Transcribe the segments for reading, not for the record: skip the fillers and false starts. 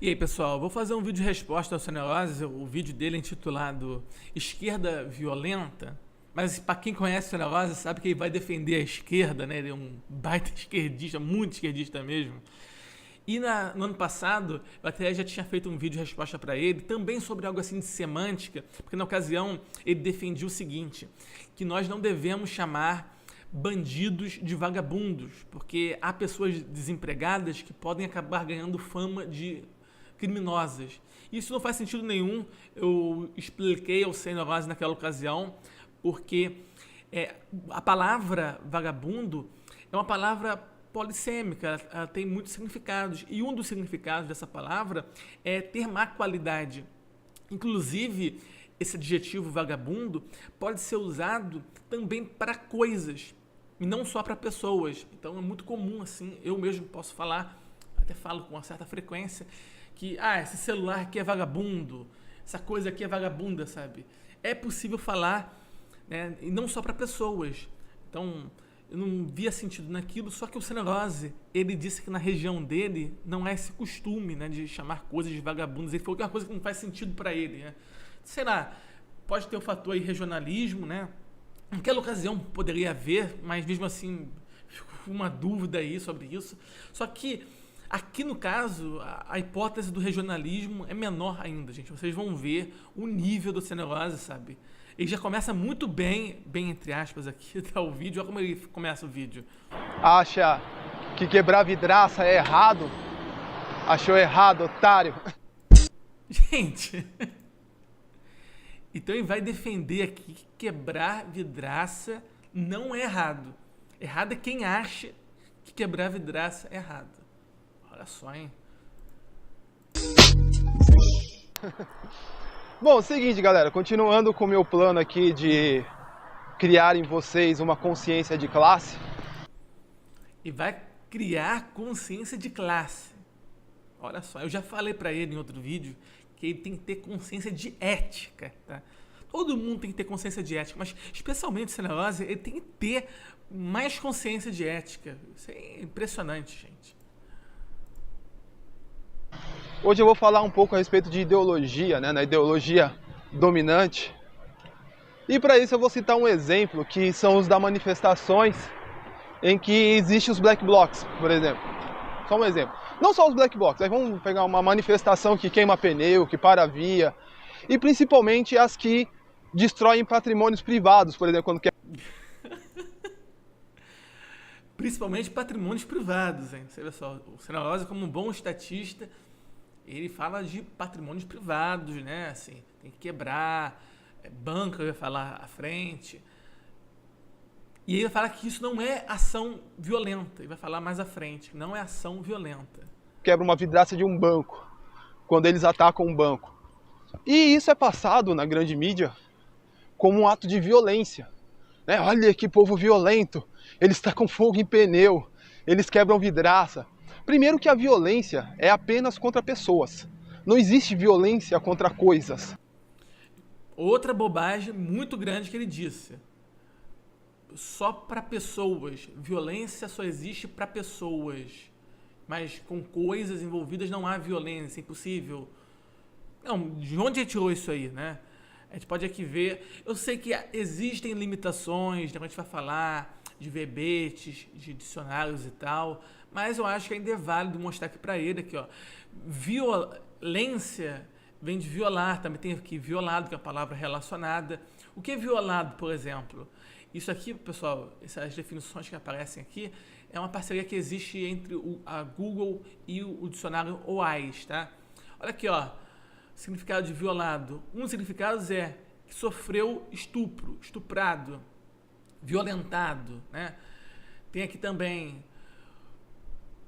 E aí, pessoal, vou fazer um vídeo de resposta ao Sonelose. O vídeo dele é intitulado Esquerda Violenta. Mas para quem conhece o Sonelose sabe que ele vai defender a esquerda, né? Ele é um baita esquerdista, muito esquerdista mesmo. E no ano passado, eu até já tinha feito um vídeo de resposta para ele, também sobre algo assim de semântica, porque na ocasião ele defendia o seguinte, que nós não devemos chamar bandidos de vagabundos, porque há pessoas desempregadas que podem acabar ganhando fama de criminosas. Isso não faz sentido nenhum, eu expliquei ao Sonelose naquela ocasião, porque a palavra vagabundo é uma palavra polissêmica, ela tem muitos significados, e um dos significados dessa palavra é ter má qualidade. Inclusive, esse adjetivo vagabundo pode ser usado também para coisas, e não só para pessoas. Então é muito comum, assim, eu mesmo posso falar, até falo com uma certa frequência, que esse celular aqui é vagabundo, essa coisa aqui é vagabunda, sabe? É possível falar, né, e não só para pessoas. Então, eu não via sentido naquilo, só que o Sonelose, ele disse que na região dele não é esse costume, né, de chamar coisas de vagabundos. Ele falou que é uma coisa que não faz sentido para ele, né? Sei lá, pode ter o fator aí regionalismo, né? Naquela ocasião poderia haver, mas mesmo assim, fico com uma dúvida aí sobre isso. Só que aqui no caso, a hipótese do regionalismo é menor ainda, gente. Vocês vão ver o nível do Sonelose, sabe? Ele já começa muito bem entre aspas aqui, tá o vídeo. Olha como ele começa o vídeo. Acha que quebrar vidraça é errado? Achou errado, otário. Gente, então ele vai defender aqui que quebrar vidraça não é errado. Errado é quem acha que quebrar vidraça é errado. Olha só, hein? Bom, seguinte, galera, continuando com o meu plano aqui de criar em vocês uma consciência de classe. E vai criar consciência de classe. Olha só, eu já falei pra ele em outro vídeo que ele tem que ter consciência de ética, tá? Todo mundo tem que ter consciência de ética, mas especialmente o Sonelose, ele tem que ter mais consciência de ética. Isso é impressionante, gente. Hoje eu vou falar um pouco a respeito de ideologia, né, na ideologia dominante. E para isso eu vou citar um exemplo, que são os das manifestações em que existem os black blocs, por exemplo. Só um exemplo. Não só os black blocs, aí vamos pegar uma manifestação que queima pneu, que para a via, e principalmente as que destroem patrimônios privados, por exemplo, quando quer... Principalmente patrimônios privados, hein? Você vê só, o Sonelose, como um bom estatista, ele fala de patrimônios privados, né? Assim, tem que quebrar, banco, eu ia falar à frente. E ele vai falar que isso não é ação violenta. Ele vai falar mais à frente, que não é ação violenta. Quebra uma vidraça de um banco, quando eles atacam um banco. E isso é passado na grande mídia como um ato de violência. Né? Olha que povo violento, eles tacam fogo em pneu, eles quebram vidraça. Primeiro que a violência é apenas contra pessoas. Não existe violência contra coisas. Outra bobagem muito grande que ele disse. Só para pessoas. Violência só existe para pessoas. Mas com coisas envolvidas não há violência. Impossível. Não, de onde ele tirou isso aí, né? A gente pode aqui ver. Eu sei que existem limitações, né, quando a gente vai falar de verbetes, de dicionários e tal, mas eu acho que ainda é válido mostrar aqui para ele, aqui, ó. Violência vem de violar, também tem aqui violado, que é a palavra relacionada. O que é violado, por exemplo? Isso aqui, pessoal, essas definições que aparecem aqui, é uma parceria que existe entre a Google e o dicionário OAIS, tá? Olha aqui, ó. Significado de violado. Um dos significados é que sofreu estupro, estuprado, violentado, né? Tem aqui também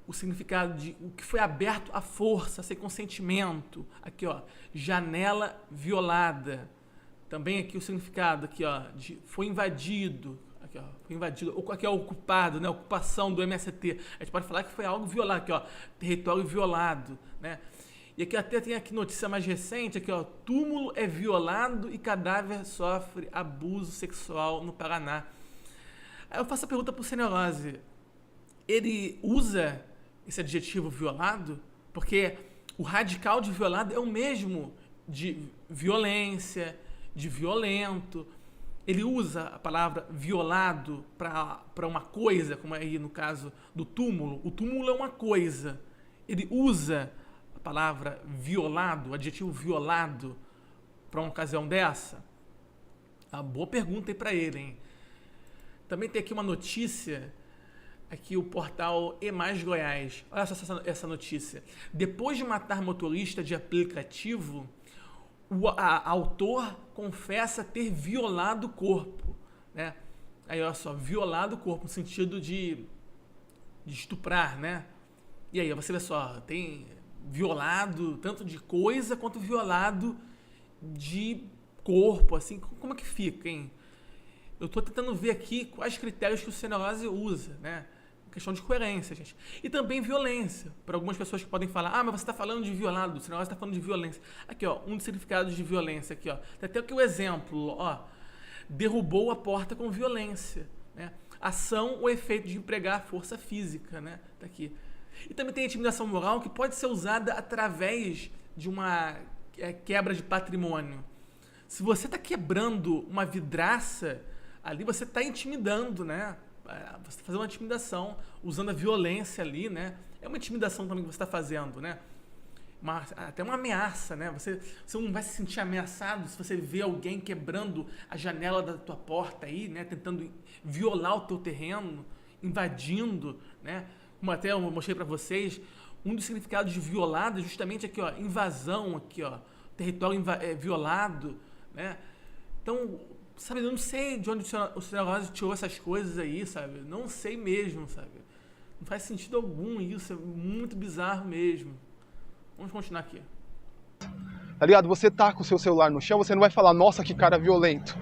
o significado de o que foi aberto à força, sem consentimento. Aqui, ó, janela violada. Também aqui o significado aqui, ó, de foi invadido. Aqui, ó, foi invadido. Ou aqui é ocupado, né? Ocupação do MST. A gente pode falar que foi algo violado, aqui, ó, território violado, né? E aqui até tem aqui notícia mais recente, aqui, ó, túmulo é violado e cadáver sofre abuso sexual no Paraná. Aí eu faço a pergunta pro Sonelose. Ele usa esse adjetivo violado? Porque O radical de violado é o mesmo de violência, de violento. Ele usa a palavra violado para uma coisa, como aí no caso do túmulo. O túmulo é uma coisa. Ele usa a palavra violado, o adjetivo violado, para uma ocasião dessa? Uma boa pergunta aí para ele, hein? Também tem aqui uma notícia, aqui o portal E Mais Goiás. Olha só essa notícia. Depois de matar motorista de aplicativo, o autor confessa ter violado o corpo, né? Aí olha só, violado o corpo no sentido de estuprar, né? E aí você vê só, tem violado tanto de coisa quanto violado de corpo, assim, como é que fica, hein? Eu tô tentando ver aqui quais critérios que o Cenerose usa, né? Questão de coerência, gente. E também violência. Para algumas pessoas que podem falar, mas você está falando de violado, o Cenerose está falando de violência. Aqui, ó, um dos significados de violência, aqui, ó. Tem até aqui o exemplo, ó. Derrubou a porta com violência, né? Ação ou efeito de empregar força física, né? Tá aqui. E também tem a intimidação moral, que pode ser usada através de uma quebra de patrimônio. Se você está quebrando uma vidraça, ali você está intimidando, né? Você está fazendo uma intimidação, usando a violência ali, né? É uma intimidação também que você está fazendo, né? Até uma ameaça, né? Você não vai se sentir ameaçado se você vê alguém quebrando a janela da tua porta aí, né? Tentando violar o teu terreno, invadindo, né? Como até eu mostrei para vocês, um dos significados de violado é justamente aqui, ó, invasão, aqui, ó, território violado, né? Então, sabe, eu não sei de onde o Cenerose tirou essas coisas aí, sabe? Não sei mesmo, sabe? Não faz sentido algum isso, é muito bizarro mesmo. Vamos continuar aqui. Tá ligado? Você tá com o seu celular no chão, você não vai falar, nossa, que cara violento.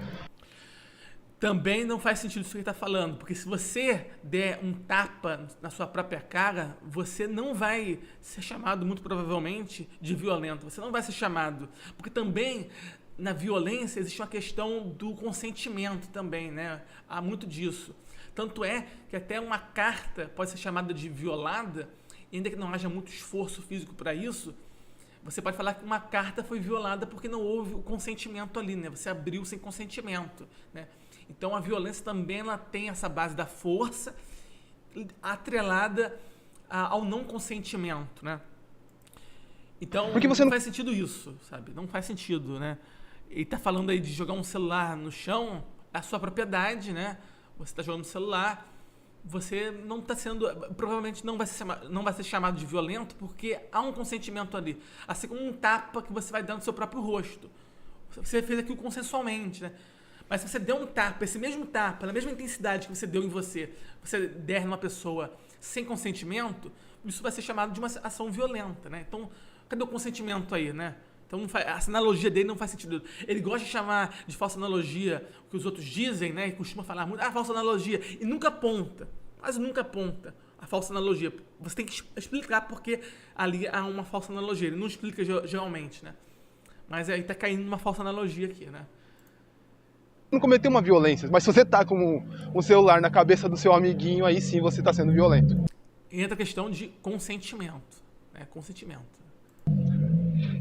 Também não faz sentido isso que ele está falando, porque se você der um tapa na sua própria cara, você não vai ser chamado, muito provavelmente, de violento. Você não vai ser chamado, porque também na violência existe uma questão do consentimento também, né? Há muito disso. Tanto é que até uma carta pode ser chamada de violada, e ainda que não haja muito esforço físico para isso, você pode falar que uma carta foi violada porque não houve o consentimento ali, né? Você abriu sem consentimento, né? Então a violência também ela tem essa base da força atrelada ao não consentimento, né? Então porque você não faz sentido isso, sabe? Não faz sentido, né? Ele tá falando aí de jogar um celular no chão, é a sua propriedade, né? Você está jogando celular, você não está sendo, provavelmente não vai ser chamado de violento porque há um consentimento ali, assim como um tapa que você vai dar no seu próprio rosto. Você fez aquilo consensualmente, né? Mas se você der um tapa, esse mesmo tapa, na mesma intensidade que você deu em você der numa pessoa sem consentimento, isso vai ser chamado de uma ação violenta, né? Então, cadê o consentimento aí, né? Então, essa analogia dele não faz sentido. Ele gosta de chamar de falsa analogia o que os outros dizem, né? E costuma falar muito, falsa analogia. E nunca aponta, quase nunca aponta a falsa analogia. Você tem que explicar porque ali há uma falsa analogia. Ele não explica geralmente, né? Mas aí tá caindo numa falsa analogia aqui, né? Não cometeu uma violência, mas se você tá com um celular na cabeça do seu amiguinho, aí sim você tá sendo violento. E entra a questão de consentimento, né? Consentimento.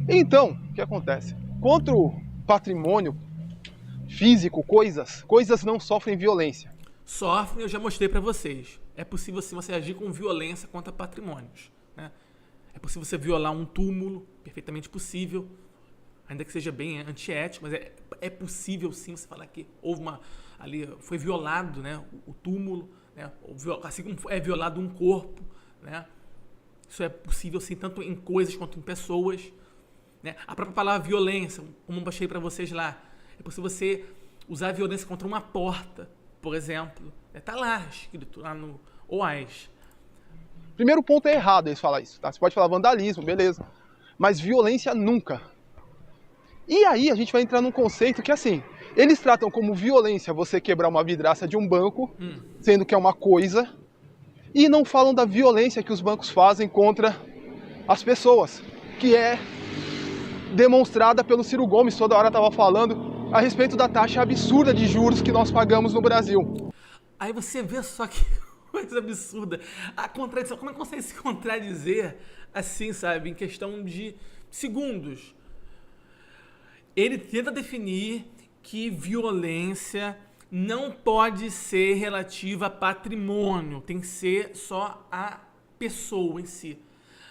Então, o que acontece? Contra o patrimônio físico, coisas não sofrem violência. Sofrem, eu já mostrei para vocês. É possível sim você agir com violência contra patrimônios, né? É possível você violar um túmulo, perfeitamente possível, ainda que seja bem antiético, mas é possível sim você falar que houve ali foi violado, né, o túmulo, né, assim como é violado um corpo, né? Isso é possível sim, tanto em coisas quanto em pessoas, né? A própria palavra violência, como eu baixei para vocês lá, é possível você usar a violência contra uma porta, por exemplo. Tá lá escrito, lá no OAS. Primeiro ponto é errado eles falar isso, tá? Você pode falar vandalismo, beleza, mas violência nunca. E aí a gente vai entrar num conceito que, assim, eles tratam como violência você quebrar uma vidraça de um banco, sendo que é uma coisa, e não falam da violência que os bancos fazem contra as pessoas, que é demonstrada pelo Ciro Gomes, toda hora estava falando a respeito da taxa absurda de juros que nós pagamos no Brasil. Aí você vê só que coisa absurda. A contradição, como é que consegue se contradizer assim, sabe, em questão de segundos? Ele tenta definir que violência não pode ser relativa a patrimônio, tem que ser só a pessoa em si.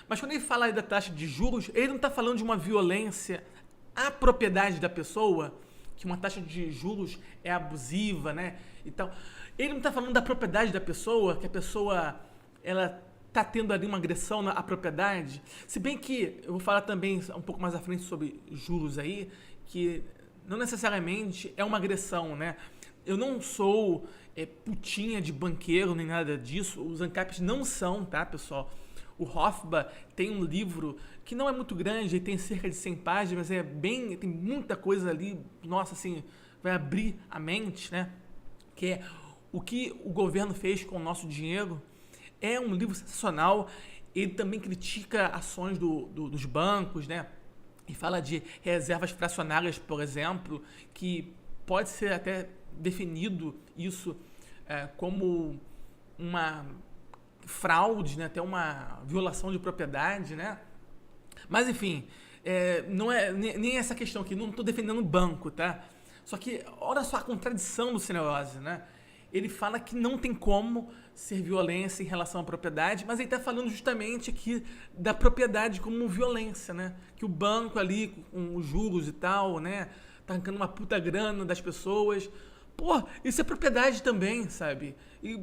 Mas quando ele fala aí da taxa de juros, ele não está falando de uma violência à propriedade da pessoa, que uma taxa de juros é abusiva, né, e tal. Ele não está falando da propriedade da pessoa, que a pessoa ela está tendo ali uma agressão à propriedade. Se bem que eu vou falar também um pouco mais à frente sobre juros aí, que não necessariamente é uma agressão, né? Eu não sou putinha de banqueiro nem nada disso. Os ANCAPs não são, tá, pessoal? O Hofbauer tem um livro que não é muito grande, ele tem cerca de 100 páginas, mas tem muita coisa ali, nossa, assim, vai abrir a mente, né? Que é o que o governo fez com o nosso dinheiro. É um livro sensacional. Ele também critica ações dos bancos, né? E fala de reservas fracionárias, por exemplo, que pode ser até definido isso como uma fraude, né? Até uma violação de propriedade, né? Mas enfim, não é nem essa questão aqui, não estou defendendo o banco, tá? Só que olha só a contradição do Cineose, né? Ele fala que não tem como ser violência em relação à propriedade, mas ele está falando justamente aqui da propriedade como violência, né? Que o banco ali, com os juros e tal, né? Tá arrancando uma puta grana das pessoas. Pô, isso é propriedade também, sabe? E,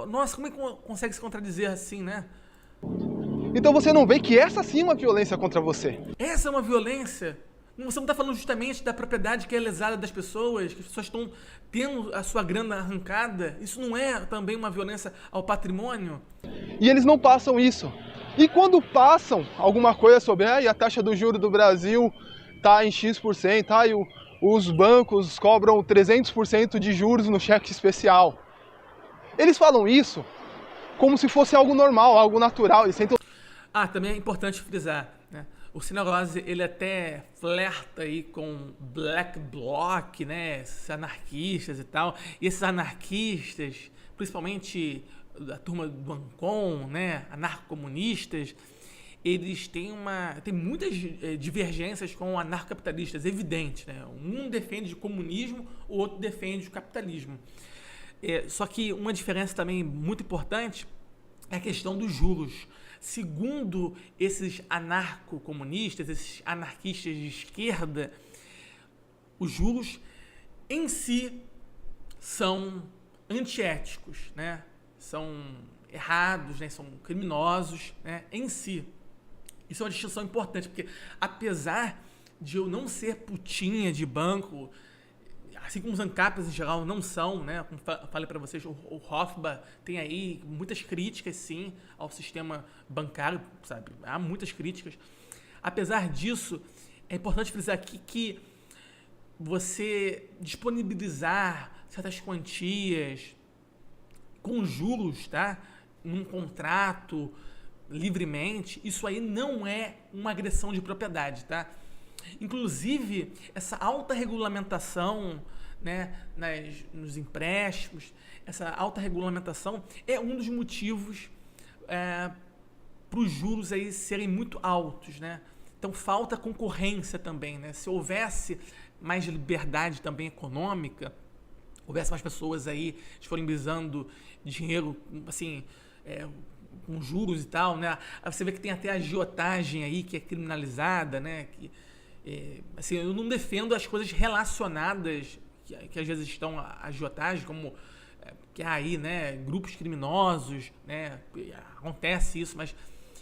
nossa, como é que consegue se contradizer assim, né? Então você não vê que essa sim é uma violência contra você? Essa é uma violência? Você não está falando justamente da propriedade que é lesada das pessoas, que as pessoas estão tendo a sua grana arrancada? Isso não é também uma violência ao patrimônio? E eles não passam isso. E quando passam alguma coisa sobre a taxa do juro do Brasil está em X%, os bancos cobram 300% de juros no cheque especial. Eles falam isso como se fosse algo normal, algo natural. Eles tentam... Também é importante frisar, né? O Cineose, ele até flerta aí com Black Bloc, né? Esses anarquistas e tal. E esses anarquistas, principalmente da turma do Ancon, né? Anarcocomunistas, eles têm muitas divergências com anarcocapitalistas, evidente, né? Um defende o comunismo, o outro defende o capitalismo. Só que uma diferença também muito importante é a questão dos juros. Segundo esses anarcocomunistas, esses anarquistas de esquerda, os juros em si são antiéticos, né? São errados, né? São criminosos, né? Em si. Isso é uma distinção importante, porque apesar de eu não ser putinha de banco, assim como os ANCAPs em geral não são, né? Como falei para vocês, o Hofbauer tem aí muitas críticas, sim, ao sistema bancário, sabe? Há muitas críticas. Apesar disso, é importante frisar aqui que você disponibilizar certas quantias com juros, tá? Num contrato livremente, isso aí não é uma agressão de propriedade, tá? Inclusive, essa alta regulamentação, né, nos empréstimos, essa alta regulamentação é um dos motivos para os juros aí serem muito altos, né? Então falta concorrência também, né? Se houvesse mais liberdade também econômica, houvesse mais pessoas aí disponibilizando dinheiro, assim, com juros e tal, né? Aí você vê que tem até a agiotagem aí que é criminalizada, né? Que, assim, eu não defendo as coisas relacionadas que às vezes estão à agiotagem, como que há aí, né, grupos criminosos, né? Acontece isso, mas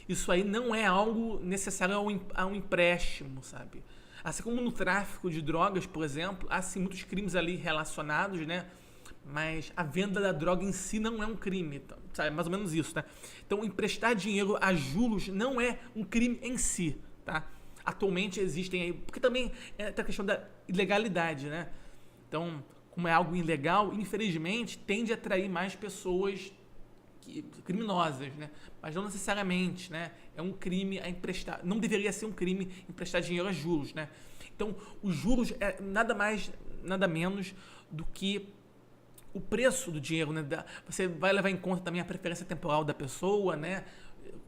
isso aí não é algo necessário a um empréstimo, sabe? Assim como no tráfico de drogas, por exemplo, há sim muitos crimes ali relacionados, né? Mas a venda da droga em si não é um crime, então, sabe? Mais ou menos isso, né? Então, emprestar dinheiro a juros não é um crime em si, tá? Atualmente existem aí, porque também tem a questão da ilegalidade, né? Então, como é algo ilegal, infelizmente, tende a atrair mais pessoas criminosas, né? Mas não necessariamente, né? É um crime a emprestar, não deveria ser um crime emprestar dinheiro a juros, né? Então, os juros é nada mais, nada menos do que o preço do dinheiro, né? Você vai levar em conta também a preferência temporal da pessoa, né?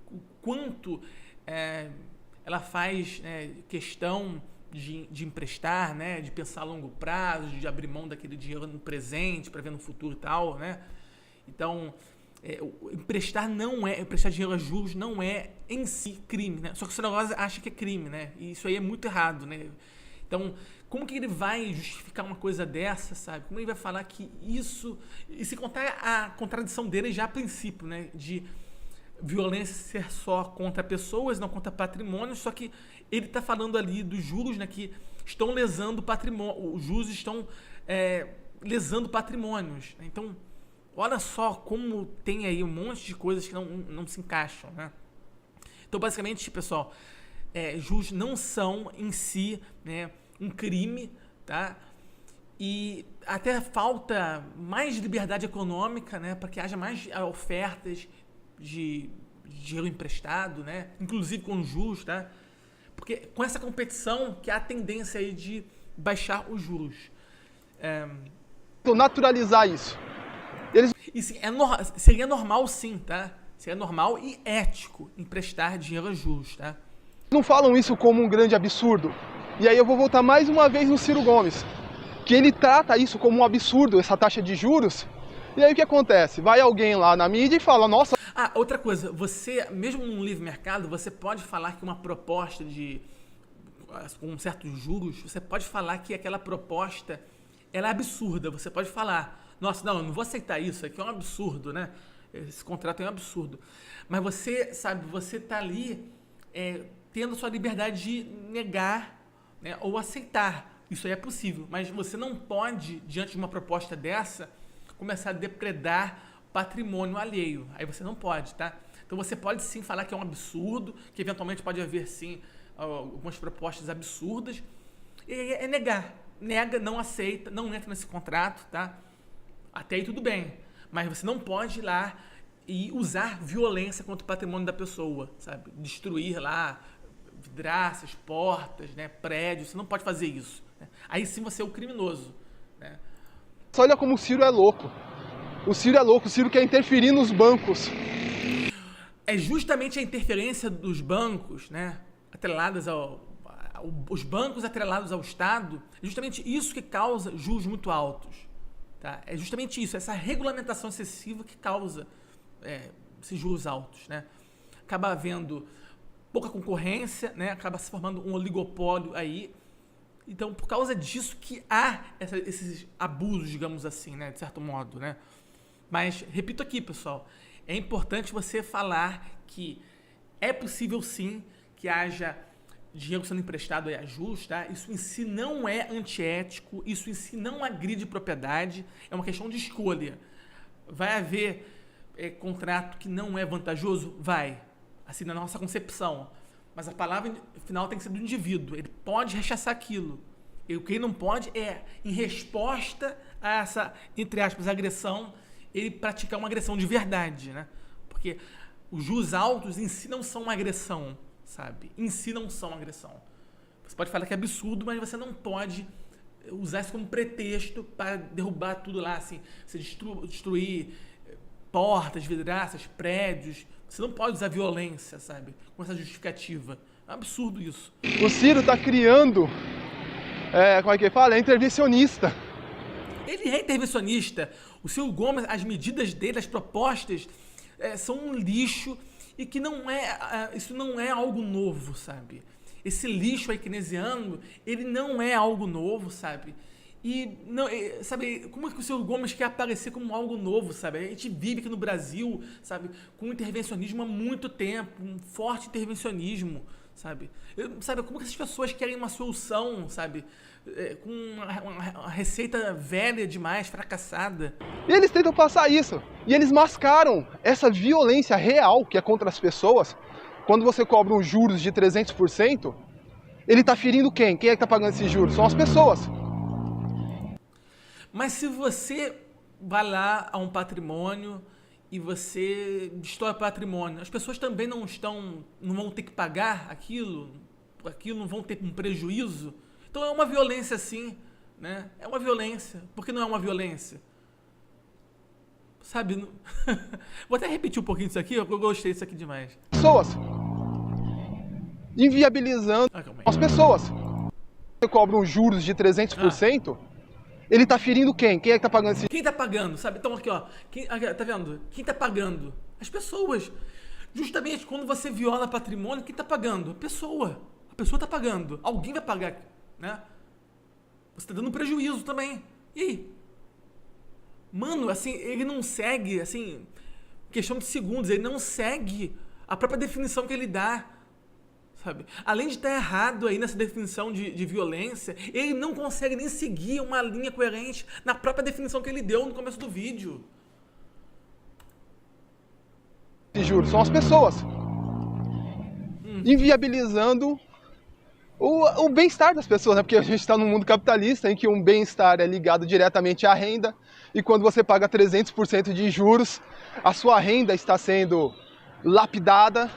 O quanto ela faz, né, questão de emprestar, né? De pensar a longo prazo, de abrir mão daquele dinheiro no presente para ver no futuro e tal, né? Então, emprestar dinheiro a juros não é em si crime, né? Só que o Cenerosa acha que é crime, né? E isso aí é muito errado, né? Então, como que ele vai justificar uma coisa dessa, sabe? Como ele vai falar que isso... E se contar a contradição dele já a princípio, né? De violência ser só contra pessoas, não contra patrimônios, só que ele está falando ali dos juros, né? Que estão lesando patrimônio. Os juros estão lesando patrimônios. Então, olha só como tem aí um monte de coisas que não se encaixam, né? Então, basicamente, pessoal, juros não são em si, né, um crime, tá? E até falta mais liberdade econômica, né, para que haja mais ofertas de dinheiro emprestado, né, inclusive com juros, tá? Porque com essa competição que há a tendência aí de baixar os juros. Naturalizar isso. E sim, seria normal sim, tá? Seria normal e ético emprestar dinheiro a juros, tá? Não falam isso como um grande absurdo. E aí eu vou voltar mais uma vez no Ciro Gomes, que ele trata isso como um absurdo, essa taxa de juros. E aí o que acontece? Vai alguém lá na mídia e fala, nossa... Ah, outra coisa, você, mesmo no livre mercado, você pode falar que uma proposta com certos juros, você pode falar que aquela proposta, ela é absurda, você pode falar, nossa, não, eu não vou aceitar isso, aqui é um absurdo, né? Esse contrato é um absurdo. Mas você, sabe, você tá ali tendo sua liberdade de negar, né, ou aceitar. Isso aí é possível. Mas você não pode, diante de uma proposta dessa, começar a depredar patrimônio alheio. Aí você não pode, tá? Então você pode sim falar que é um absurdo, que eventualmente pode haver sim algumas propostas absurdas. E negar. Nega, não aceita, não entra nesse contrato, tá? Até aí tudo bem. Mas você não pode ir lá e usar violência contra o patrimônio da pessoa, sabe? Destruir lá vidraças, portas, né, prédios. Você não pode fazer isso, né? Aí sim você é o criminoso, né? Olha como o Ciro é louco. O Ciro é louco, o Ciro quer interferir nos bancos. É justamente a interferência dos bancos, né, atreladas os bancos atrelados ao Estado, é justamente isso que causa juros muito altos. Tá? É justamente isso, essa regulamentação excessiva que causa esses juros altos, né? Acaba havendo pouca concorrência, né? Acaba se formando um oligopólio aí. Então, por causa disso que há esses abusos, digamos assim, né? De certo modo, né? Mas, repito aqui, pessoal, é importante você falar que é possível sim que haja dinheiro sendo emprestado a juros, tá? Isso em si não é antiético, isso em si não agride propriedade, é uma questão de escolha. Vai haver contrato que não é vantajoso? Vai, assim, na nossa concepção. Mas a palavra final tem que ser do indivíduo, ele pode rechaçar aquilo. E o que ele não pode é, em resposta a essa, entre aspas, agressão, ele praticar uma agressão de verdade, né? Porque os juros altos em si não são uma agressão, sabe? Em si não são agressão. Você pode falar que é absurdo, mas você não pode usar isso como pretexto para derrubar tudo lá, assim, você destruir portas, vidraças, prédios. Você não pode usar violência, sabe? Com essa justificativa. É um absurdo isso. O Ciro está criando, como é que fala? É intervencionista. Ele é intervencionista. O Ciro Gomes, as medidas dele, as propostas, são um lixo e que isso não é algo novo, sabe? Esse lixo aí keynesiano, ele não é algo novo, sabe? E, não, sabe, como é que o Ciro Gomes quer aparecer como algo novo, sabe? A gente vive aqui no Brasil, sabe, com um intervencionismo há muito tempo, um forte intervencionismo, sabe? Sabe, como que essas pessoas querem uma solução, sabe? Com uma receita velha demais, fracassada. E eles tentam passar isso. E eles mascaram essa violência real que é contra as pessoas. Quando você cobra uns juros de 300%, ele está ferindo quem? Quem é que está pagando esses juros? São as pessoas. Mas se você vai lá a um patrimônio e você destrói o patrimônio, as pessoas também não vão ter que pagar aquilo não vão ter um prejuízo. Então é uma violência sim, né? É uma violência. Por que não é uma violência? sabe? Vou até repetir um pouquinho disso aqui, eu gostei disso aqui demais. Pessoas. Inviabilizando Calma aí. as pessoas. Você cobra um juros de 300%, ele tá ferindo quem? Quem é que tá pagando esse? Quem tá pagando, sabe? Então aqui, ó. Aqui, tá vendo? Quem tá pagando? As pessoas. Justamente quando você viola patrimônio, quem tá pagando? A pessoa. A pessoa tá pagando. Alguém vai pagar, né? Você tá dando prejuízo também. E aí? Mano, assim, ele não segue, assim, questão de segundos, ele não segue a própria definição que ele dá, sabe? Além de estar errado aí nessa definição de violência, ele não consegue nem seguir uma linha coerente na própria definição que ele deu no começo do vídeo. Juros são as pessoas. Inviabilizando o bem-estar das pessoas, né? Porque a gente está num mundo capitalista em que um bem-estar é ligado diretamente à renda, e quando você paga 300% de juros, a sua renda está sendo lapidada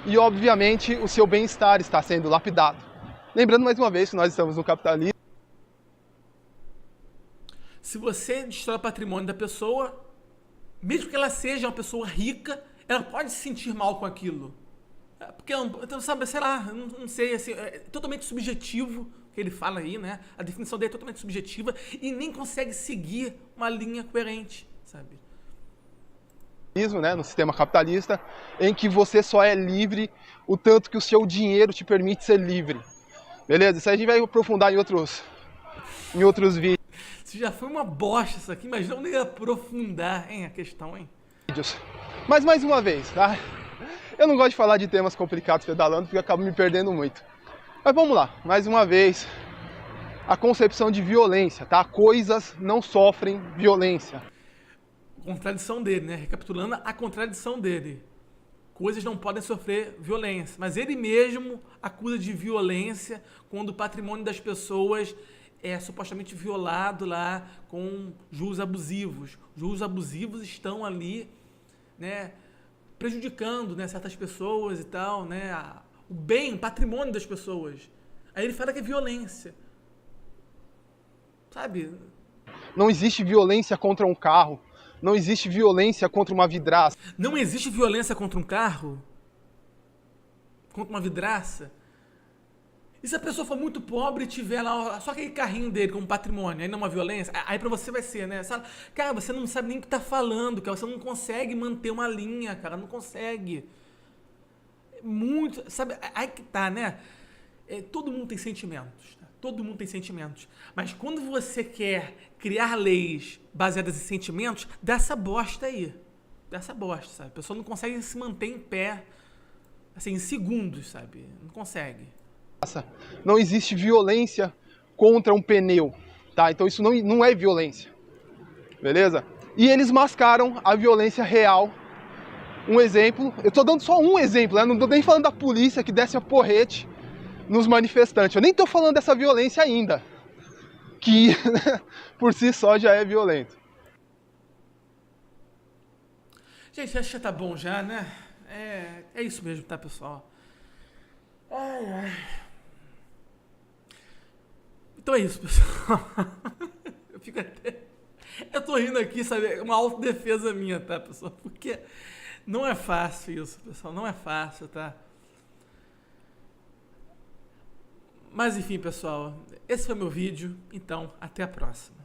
e, obviamente, o seu bem-estar está sendo lapidado. Lembrando mais uma vez que nós estamos no capitalismo. Se você destrói o patrimônio da pessoa, mesmo que ela seja uma pessoa rica, ela pode se sentir mal com aquilo. Porque, então, sabe, sei lá, não sei, assim, é totalmente subjetivo o que ele fala aí, né? A definição dele é totalmente subjetiva e nem consegue seguir uma linha coerente, sabe? Né, no sistema capitalista, em que você só é livre o tanto que o seu dinheiro te permite ser livre. Beleza? Isso aí a gente vai aprofundar em outros vídeos. Isso já foi uma bosta isso aqui, mas não nem aprofundar, hein, a questão, hein? Mas mais uma vez, tá? Eu não gosto de falar de temas complicados pedalando, porque eu acabo me perdendo muito. Mas vamos lá, mais uma vez, a concepção de violência, tá? Coisas não sofrem violência. Contradição dele, né? Recapitulando a contradição dele. Coisas não podem sofrer violência, mas ele mesmo acusa de violência quando o patrimônio das pessoas é supostamente violado lá com juros abusivos. Juros abusivos estão ali, né, prejudicando, né, certas pessoas e tal, né, o bem, o patrimônio das pessoas. Aí ele fala que é violência. Sabe? Não existe violência contra um carro. Não existe violência contra uma vidraça. Não existe violência contra um carro? Contra uma vidraça? E se a pessoa for muito pobre e tiver lá só aquele carrinho dele como patrimônio, aí não é uma violência? Aí pra você vai ser, né? Cara, você não sabe nem o que tá falando, cara. Você não consegue manter uma linha, cara. Não consegue. Muito, sabe? Aí que tá, né? Todo mundo tem sentimentos, tá? Todo mundo tem sentimentos. Mas quando você quer criar leis baseadas em sentimentos, dá essa bosta aí. Dá essa bosta, sabe? A pessoa não consegue se manter em pé, assim, em segundos, sabe? Não consegue. Não existe violência contra um pneu, tá? Então isso não é violência, beleza? E eles mascaram a violência real. Um exemplo, eu tô dando só um exemplo, né? Não tô nem falando da polícia que desce a porrete nos manifestantes. Eu nem tô falando dessa violência ainda, que por si só já é violento. Gente, acho que já tá bom já, né? É isso mesmo, tá, pessoal? Ai, ai. Então é isso, pessoal. Eu tô rindo aqui, sabe? É uma autodefesa minha, tá, pessoal? Porque não é fácil isso, pessoal. Não é fácil, tá? Mas enfim, pessoal. Esse foi meu vídeo. Então, até a próxima.